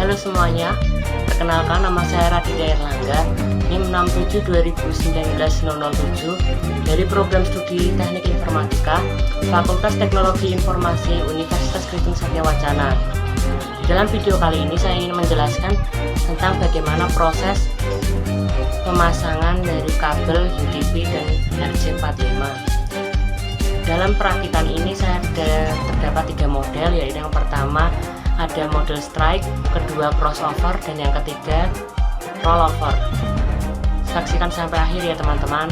Halo semuanya, perkenalkan nama saya Raditya Erlangga, NIM 672019-007 dari Program Studi Teknik Informatika, Fakultas Teknologi Informasi Universitas Kristen Satya Wacana. Di dalam video kali ini saya ingin menjelaskan tentang bagaimana proses pemasangan dari kabel UDP dan RJ45. Dalam perakitan ini terdapat 3 model, yaitu yang pertama ada model strike, kedua crossover, dan yang ketiga rollover. Saksikan sampai akhir ya teman-teman.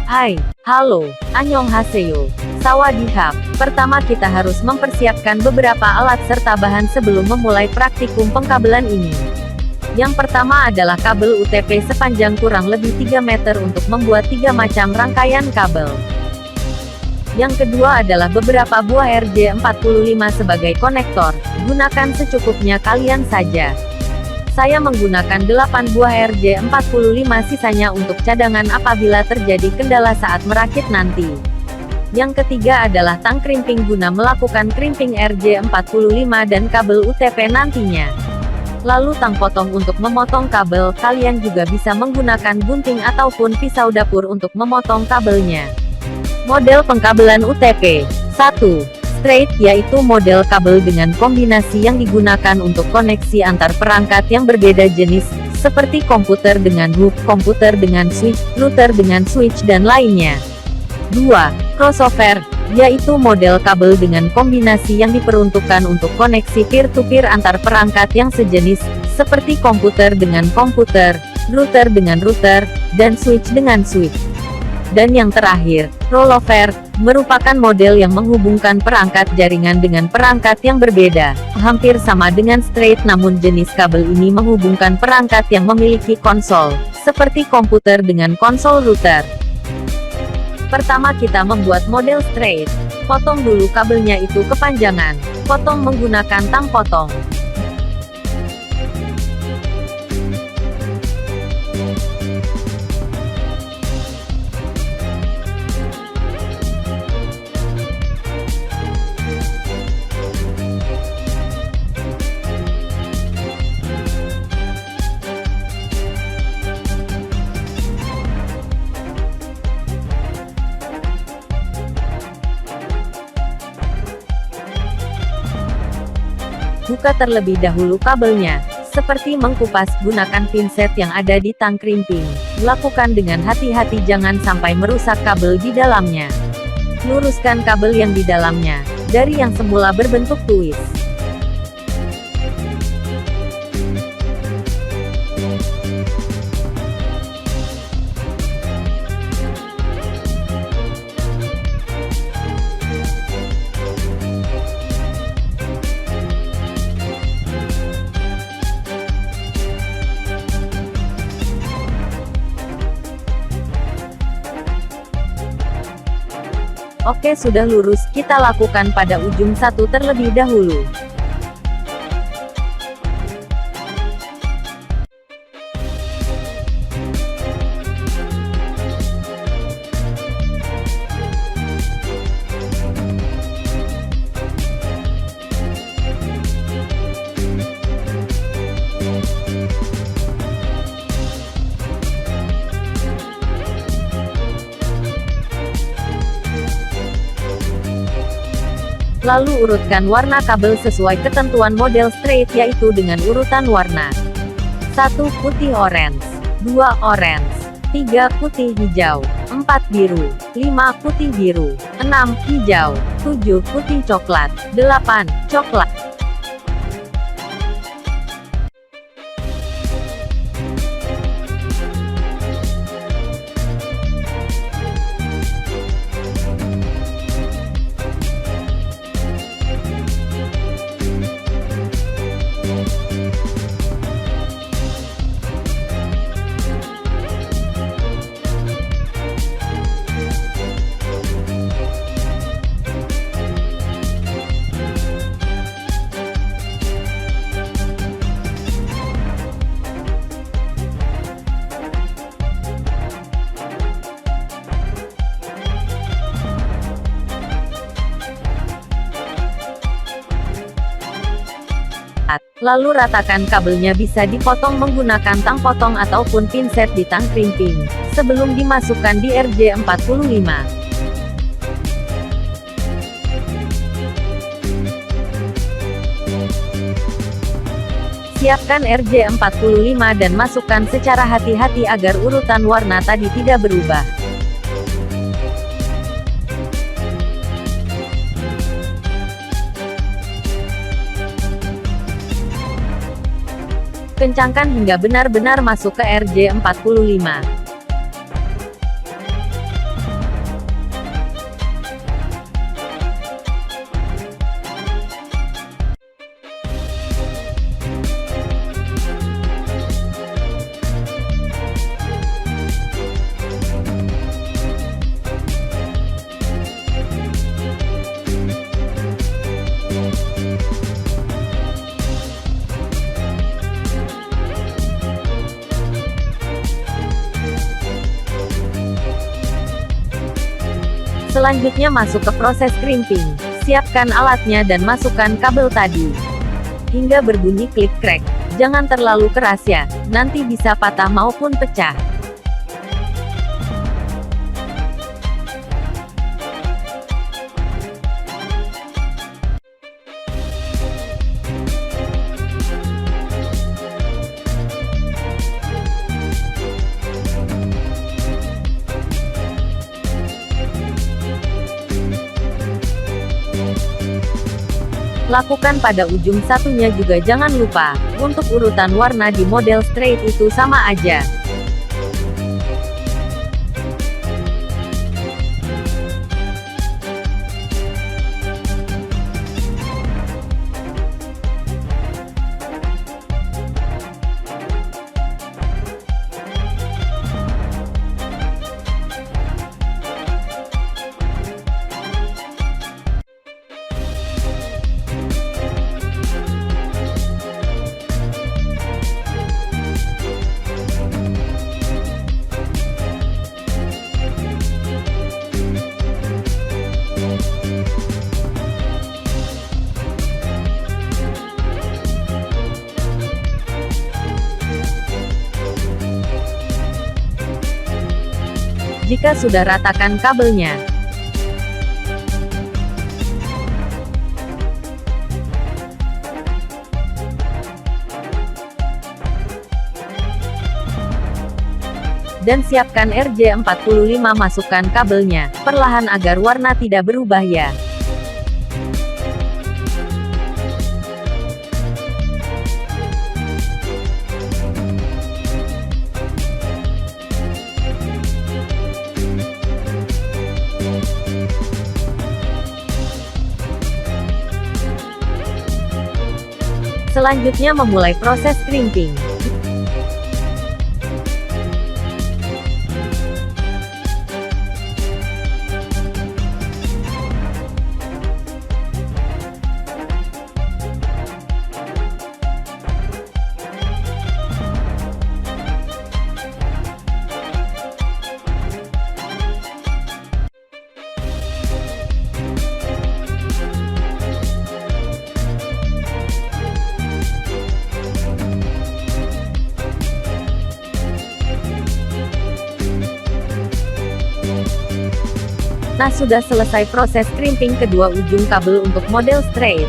Hai, halo, annyeonghaseyo, sawadihap. Pertama kita harus mempersiapkan beberapa alat serta bahan sebelum memulai praktikum pengkabelan ini. Yang pertama adalah kabel UTP sepanjang kurang lebih 3 meter untuk membuat 3 macam rangkaian kabel. Yang kedua adalah beberapa buah RJ45 sebagai konektor, gunakan secukupnya kalian saja. Saya menggunakan 8 buah RJ45, sisanya untuk cadangan apabila terjadi kendala saat merakit nanti. Yang ketiga adalah tang crimping guna melakukan crimping RJ45 dan kabel UTP nantinya. Lalu tang potong untuk memotong kabel, kalian juga bisa menggunakan gunting ataupun pisau dapur untuk memotong kabelnya. Model pengkabelan UTP 1. Straight, yaitu model kabel dengan kombinasi yang digunakan untuk koneksi antar perangkat yang berbeda jenis, seperti komputer dengan hub, komputer dengan switch, router dengan switch dan lainnya. 2. Crossover, yaitu model kabel dengan kombinasi yang diperuntukkan untuk koneksi peer-to-peer antar perangkat yang sejenis, seperti komputer dengan komputer, router dengan router, dan switch dengan switch. Dan yang terakhir, rollover, merupakan model yang menghubungkan perangkat jaringan dengan perangkat yang berbeda. Hampir sama dengan straight, namun jenis kabel ini menghubungkan perangkat yang memiliki konsol, seperti komputer dengan konsol router. Pertama kita membuat model straight. Potong dulu kabelnya itu kepanjangan. Potong menggunakan tang potong. Buka terlebih dahulu kabelnya. Seperti mengkupas, gunakan pinset yang ada di tang crimping. Lakukan dengan hati-hati, jangan sampai merusak kabel di dalamnya. Luruskan kabel yang di dalamnya, dari yang semula berbentuk twist. Oke, sudah lurus, kita lakukan pada ujung satu terlebih dahulu. Lalu urutkan warna kabel sesuai ketentuan model straight, yaitu dengan urutan warna. 1. Putih orange, 2. orange, 3. Putih hijau, 4. biru, 5. Putih biru, 6. hijau, 7. Putih coklat, 8. coklat. Lalu ratakan kabelnya, bisa dipotong menggunakan tang potong ataupun pinset di tang crimping, sebelum dimasukkan di RJ45. Siapkan RJ45 dan masukkan secara hati-hati agar urutan warna tadi tidak berubah. Kencangkan hingga benar-benar masuk ke RJ45. Selanjutnya masuk ke proses crimping. Siapkan alatnya dan masukkan kabel tadi. Hingga berbunyi klik-krek. Jangan terlalu keras ya, nanti bisa patah maupun pecah. Lakukan pada ujung satunya juga, jangan lupa. Untuk urutan warna di model straight itu sama aja. Jika sudah, ratakan kabelnya. Dan siapkan RJ45, masukkan kabelnya, perlahan agar warna tidak berubah ya. Selanjutnya memulai proses crimping. Nah, sudah selesai proses crimping kedua ujung kabel untuk model straight.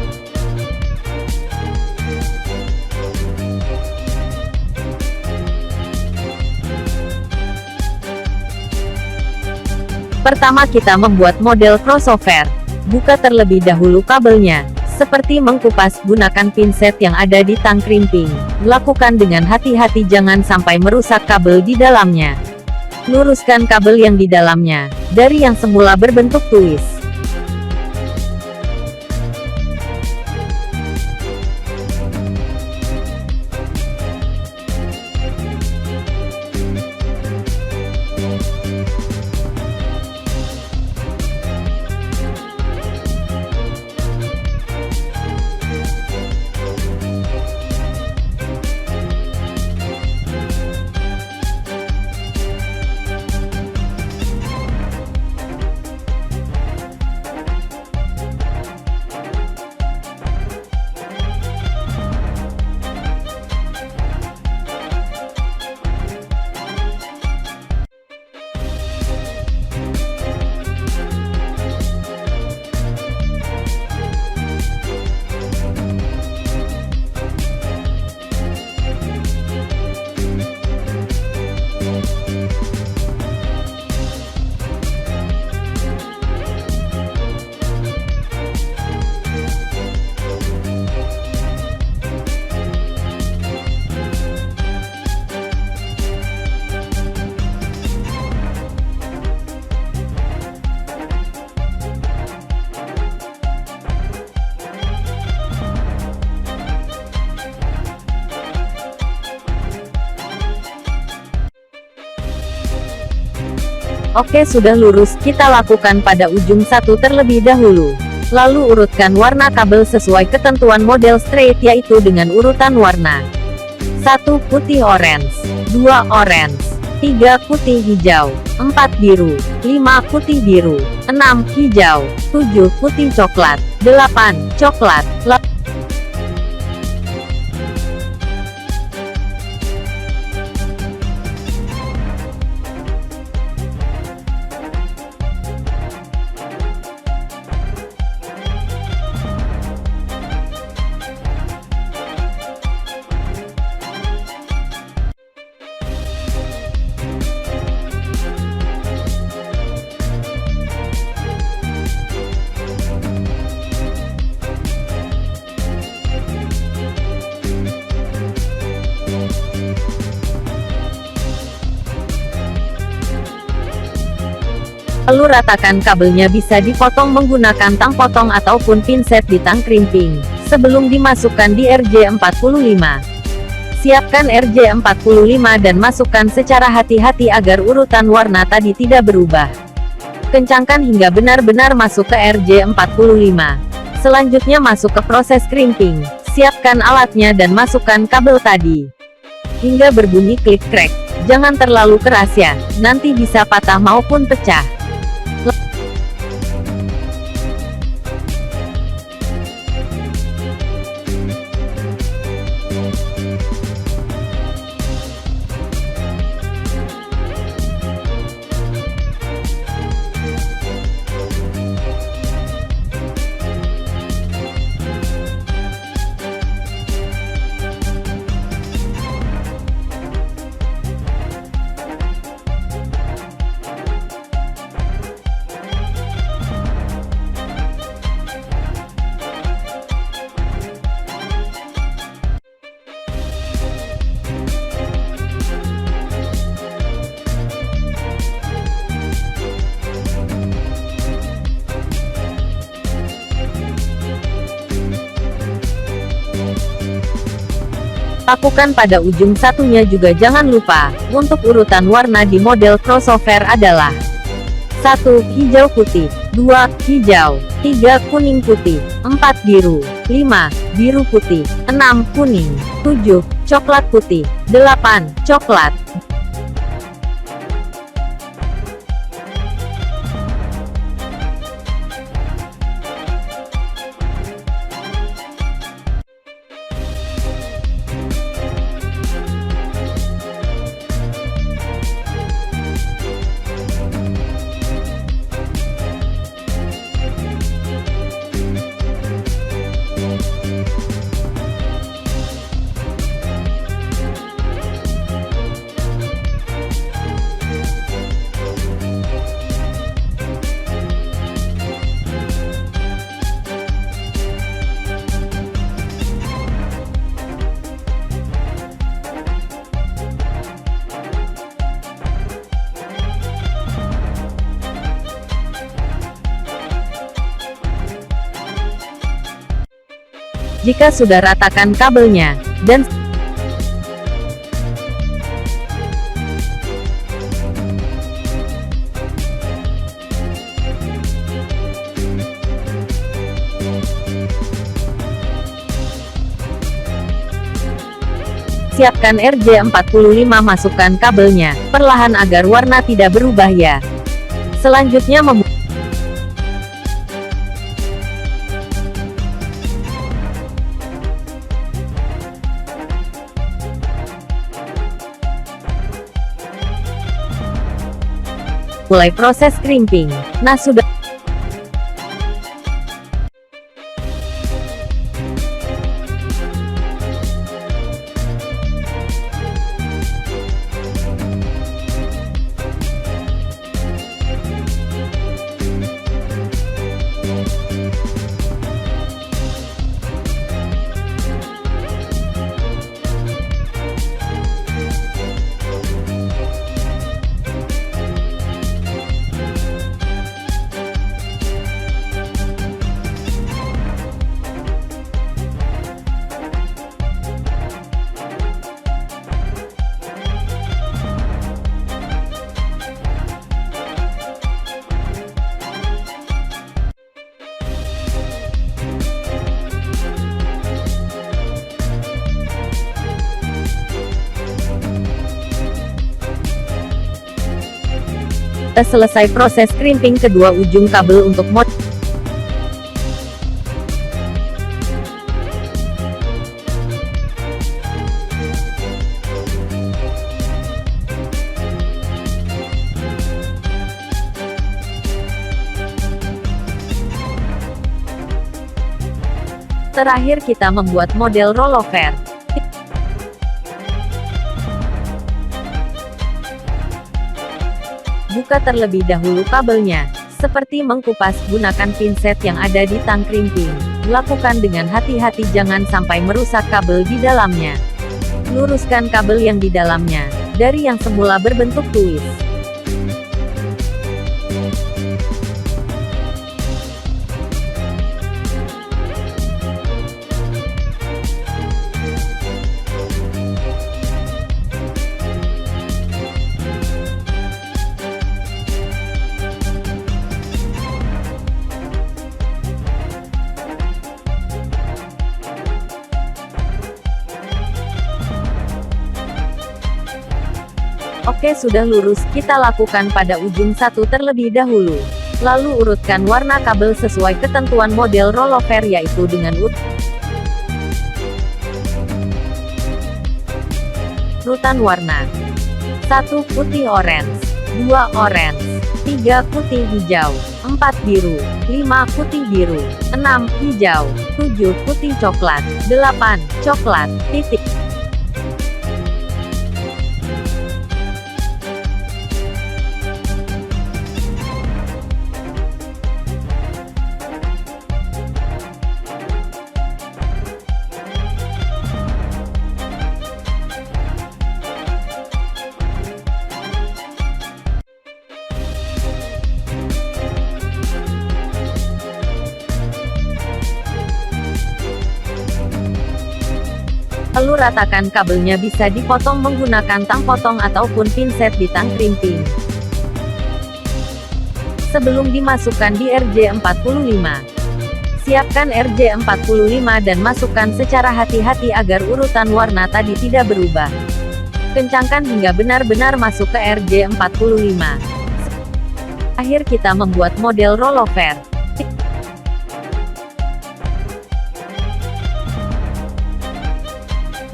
Pertama kita membuat model crossover. Buka terlebih dahulu kabelnya. Seperti mengkupas, gunakan pinset yang ada di tang crimping. Lakukan dengan hati-hati, jangan sampai merusak kabel di dalamnya. Luruskan kabel yang di dalamnya, dari yang semula berbentuk twist. Oke, sudah lurus, kita lakukan pada ujung satu terlebih dahulu. Lalu urutkan warna kabel sesuai ketentuan model straight, yaitu dengan urutan warna. 1 putih orange, 2 orange, 3 putih hijau, 4 biru, 5 putih biru, 6 hijau, 7 putih coklat, 8 coklat. Lalu ratakan kabelnya, bisa dipotong menggunakan tang potong ataupun pinset di tang crimping, sebelum dimasukkan di RJ45. Siapkan RJ45 dan masukkan secara hati-hati agar urutan warna tadi tidak berubah. Kencangkan hingga benar-benar masuk ke RJ45. Selanjutnya masuk ke proses crimping. Siapkan alatnya dan masukkan kabel tadi. Hingga berbunyi klik-krek. Jangan terlalu keras ya, nanti bisa patah maupun pecah. Lakukan pada ujung satunya juga. Jangan lupa, untuk urutan warna di model crossover adalah 1 hijau putih, 2 hijau, 3 kuning putih, 4 biru, 5 biru putih, 6 kuning, 7 coklat putih, 8 coklat. Jika sudah, ratakan kabelnya, dan siapkan RJ45, masukkan kabelnya, perlahan agar warna tidak berubah ya. Selanjutnya mulai proses crimping. Nah, sudah kita selesai proses crimping kedua ujung kabel untuk mod. Terakhir kita membuat model rollover. Buka terlebih dahulu kabelnya. Seperti mengkupas, gunakan pinset yang ada di tang crimping. Lakukan dengan hati-hati jangan sampai merusak kabel di dalamnya. Luruskan kabel yang di dalamnya, dari yang semula berbentuk twist. Oke, sudah lurus, kita lakukan pada ujung satu terlebih dahulu. Lalu urutkan warna kabel sesuai ketentuan model rollover yaitu dengan urutan warna. 1 putih orange, 2 orange, 3 putih hijau, 4 biru, 5 putih biru, 6 hijau, 7 putih coklat, 8 coklat, titik. Lalu ratakan kabelnya, bisa dipotong menggunakan tang potong ataupun pinset di tang crimping. Sebelum dimasukkan di RJ45, siapkan RJ45 dan masukkan secara hati-hati agar urutan warna tadi tidak berubah. Kencangkan hingga benar-benar masuk ke RJ45. Akhir kita membuat model rollover.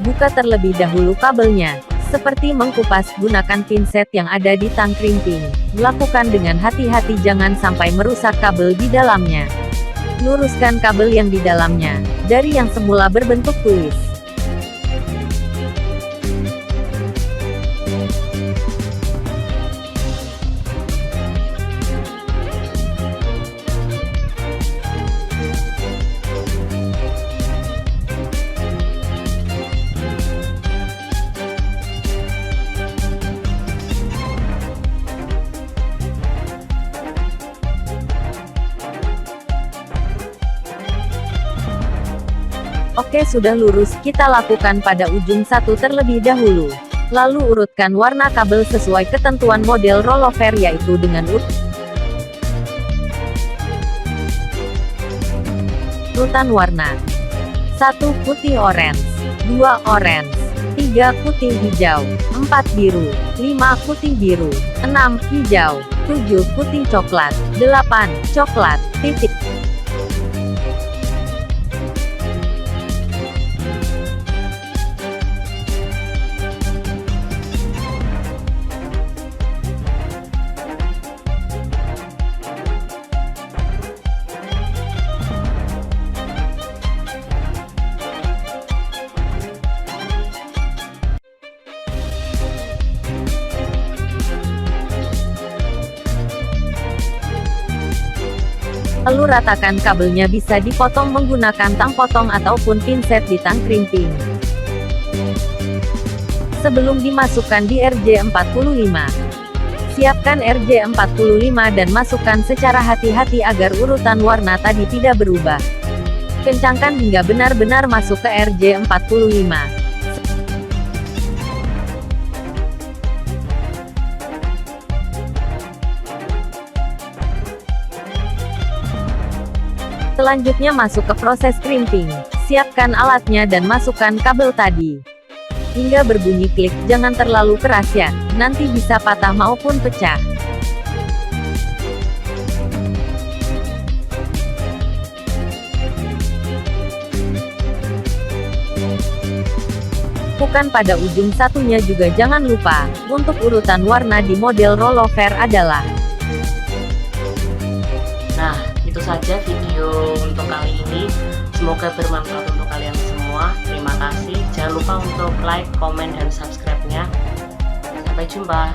Buka terlebih dahulu kabelnya. Seperti mengkupas, gunakan pinset yang ada di tang crimping. Lakukan dengan hati-hati jangan sampai merusak kabel di dalamnya. Luruskan kabel yang di dalamnya, dari yang semula berbentuk twist. Oke, sudah lurus, kita lakukan pada ujung satu terlebih dahulu. Lalu urutkan warna kabel sesuai ketentuan model rollover yaitu dengan urutan warna. 1 putih orange, 2 orange, 3 putih hijau, 4 biru, 5 putih biru, 6 hijau, 7 putih coklat, 8 coklat, titik. Lalu ratakan kabelnya, bisa dipotong menggunakan tang potong ataupun pinset di tang crimping. Sebelum dimasukkan di RJ45, siapkan RJ45 dan masukkan secara hati-hati agar urutan warna tadi tidak berubah. Kencangkan hingga benar-benar masuk ke RJ45. Selanjutnya masuk ke proses crimping. Siapkan alatnya dan masukkan kabel tadi. Hingga berbunyi klik, jangan terlalu keras ya, nanti bisa patah maupun pecah. tentukan pada ujung satunya juga jangan lupa. Untuk urutan warna di model rollover adalah. Nah, itu saja video untuk kali ini. Semoga bermanfaat untuk kalian semua. Terima kasih. Jangan lupa untuk like, komen, dan subscribe-nya. Sampai jumpa.